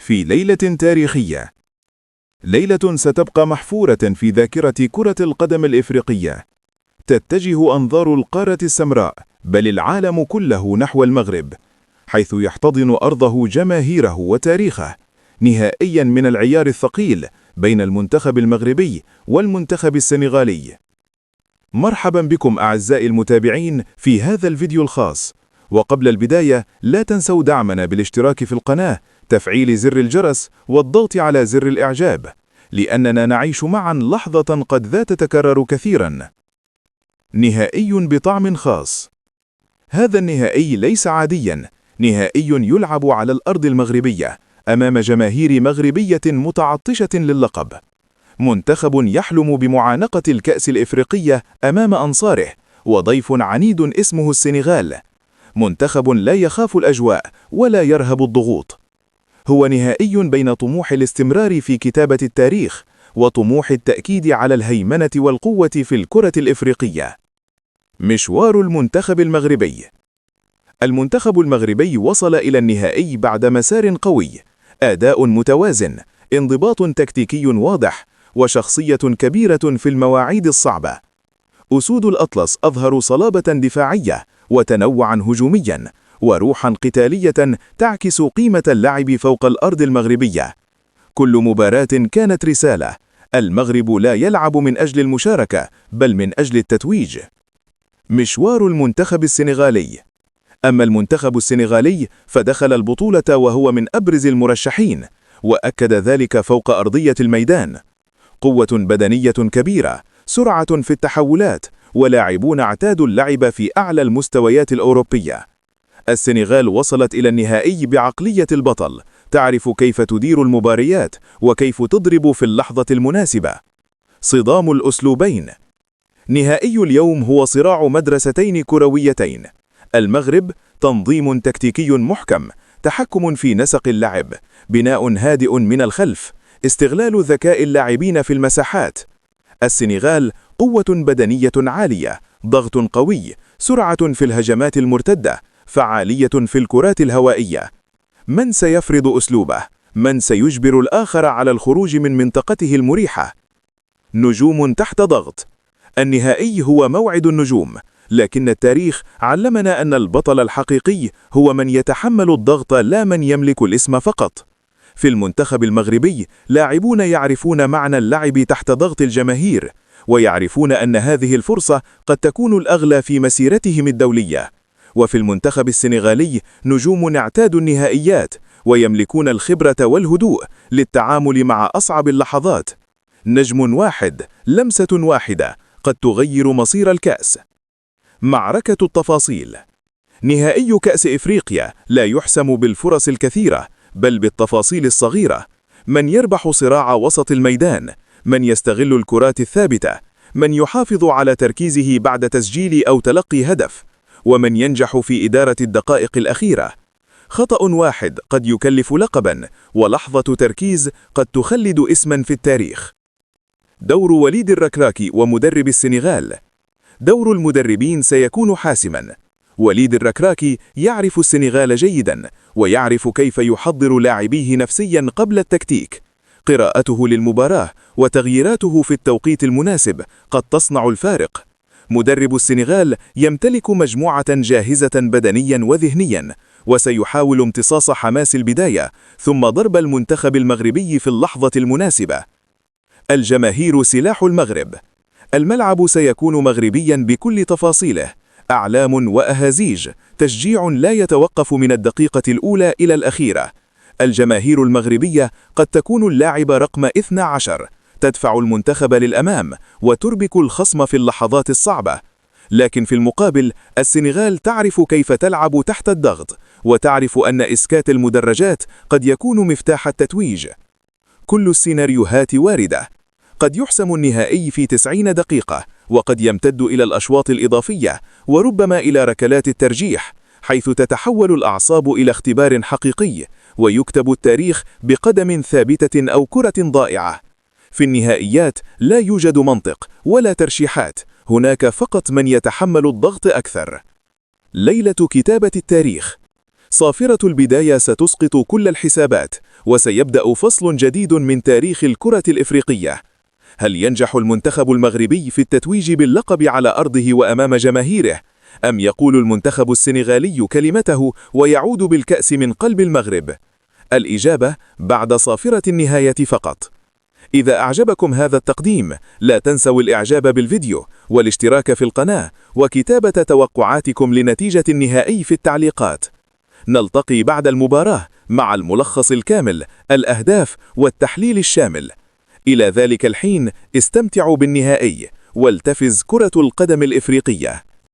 في ليلة تاريخية. ليلة ستبقى محفورة في ذاكرة كرة القدم الإفريقية. تتجه أنظار القارة السمراء بل العالم كله نحو المغرب، حيث يحتضن أرضه جماهيره وتاريخه، نهائيا من العيار الثقيل بين المنتخب المغربي والمنتخب السنغالي. مرحبا بكم أعزائي المتابعين في هذا الفيديو الخاص. وقبل البداية لا تنسوا دعمنا بالاشتراك في القناة، تفعيل زر الجرس والضغط على زر الإعجاب، لأننا نعيش معا لحظة قد لا تتكرر كثيرا. نهائي بطعم خاص. هذا النهائي ليس عاديا، نهائي يلعب على الأرض المغربية أمام جماهير مغربية متعطشة للقب. منتخب يحلم بمعانقة الكأس الإفريقية أمام أنصاره، وضيف عنيد اسمه السنغال. منتخب لا يخاف الأجواء ولا يرهب الضغوط. هو نهائي بين طموح الاستمرار في كتابة التاريخ وطموح التأكيد على الهيمنة والقوة في الكرة الإفريقية. مشوار المنتخب المغربي. المنتخب المغربي وصل إلى النهائي بعد مسار قوي، أداء متوازن، انضباط تكتيكي واضح، وشخصية كبيرة في المواعيد الصعبة. أسود الأطلس أظهروا صلابة دفاعية وتنوعا هجوميا وروحا قتالية تعكس قيمة اللعب فوق الأرض المغربية. كل مباراة كانت رسالة: المغرب لا يلعب من أجل المشاركة بل من أجل التتويج. مشوار المنتخب السنغالي. أما المنتخب السنغالي فدخل البطولة وهو من أبرز المرشحين، وأكد ذلك فوق أرضية الميدان. قوة بدنية كبيرة، سرعة في التحولات، ولاعبون اعتادوا اللعب في أعلى المستويات الأوروبية. السنغال وصلت إلى النهائي بعقلية البطل، تعرف كيف تدير المباريات وكيف تضرب في اللحظة المناسبة. صدام الأسلوبين. نهائي اليوم هو صراع مدرستين كرويتين. المغرب تنظيم تكتيكي محكم، تحكم في نسق اللعب، بناء هادئ من الخلف، استغلال ذكاء اللاعبين في المساحات. السنغال قوة بدنية عالية، ضغط قوي، سرعة في الهجمات المرتدة، فعالية في الكرات الهوائية. من سيفرض أسلوبه؟ من سيجبر الآخر على الخروج من منطقته المريحة؟ نجوم تحت ضغط. النهائي هو موعد النجوم، لكن التاريخ علمنا أن البطل الحقيقي هو من يتحمل الضغط لا من يملك الاسم فقط. في المنتخب المغربي لاعبون يعرفون معنى اللعب تحت ضغط الجماهير، ويعرفون أن هذه الفرصة قد تكون الأغلى في مسيرتهم الدولية. وفي المنتخب السنغالي نجوم اعتادوا النهائيات ويملكون الخبرة والهدوء للتعامل مع أصعب اللحظات. نجم واحد، لمسة واحدة قد تغير مصير الكأس. معركة التفاصيل. نهائي كأس إفريقيا لا يحسم بالفرص الكثيرة بل بالتفاصيل الصغيرة. من يربح صراع وسط الميدان، من يستغل الكرات الثابتة، من يحافظ على تركيزه بعد تسجيل أو تلقي هدف، ومن ينجح في إدارة الدقائق الأخيرة. خطأ واحد قد يكلف لقبا، ولحظة تركيز قد تخلد اسما في التاريخ. دور وليد الركراكي ومدرب السنغال. دور المدربين سيكون حاسما. وليد الركراكي يعرف السنغال جيدا، ويعرف كيف يحضر لاعبيه نفسيا قبل التكتيك. قراءته للمباراة وتغييراته في التوقيت المناسب قد تصنع الفارق. مدرب السنغال يمتلك مجموعة جاهزة بدنيا وذهنيا، وسيحاول امتصاص حماس البداية ثم ضرب المنتخب المغربي في اللحظة المناسبة. الجماهير سلاح المغرب. الملعب سيكون مغربيا بكل تفاصيله، أعلام وأهازيج، تشجيع لا يتوقف من الدقيقة الأولى إلى الأخيرة. الجماهير المغربية قد تكون اللاعب رقم 12، تدفع المنتخب للأمام وتربك الخصم في اللحظات الصعبة. لكن في المقابل السنغال تعرف كيف تلعب تحت الضغط، وتعرف أن إسكات المدرجات قد يكون مفتاح التتويج. كل السيناريوهات واردة. قد يحسم النهائي في 90 دقيقة، وقد يمتد إلى الأشواط الإضافية، وربما إلى ركلات الترجيح، حيث تتحول الأعصاب إلى اختبار حقيقي، ويكتب التاريخ بقدم ثابتة أو كرة ضائعة. في النهائيات لا يوجد منطق ولا ترشيحات، هناك فقط من يتحمل الضغط أكثر. ليلة كتابة التاريخ. صافرة البداية ستسقط كل الحسابات، وسيبدأ فصل جديد من تاريخ الكرة الإفريقية. هل ينجح المنتخب المغربي في التتويج باللقب على أرضه وأمام جماهيره؟ أم يقول المنتخب السنغالي كلمته ويعود بالكأس من قلب المغرب؟ الإجابة بعد صافرة النهاية فقط. إذا أعجبكم هذا التقديم، لا تنسوا الإعجاب بالفيديو والاشتراك في القناة وكتابة توقعاتكم لنتيجة النهائي في التعليقات. نلتقي بعد المباراة مع الملخص الكامل، الأهداف والتحليل الشامل. إلى ذلك الحين استمتعوا بالنهائي، والتفز كرة القدم الإفريقية.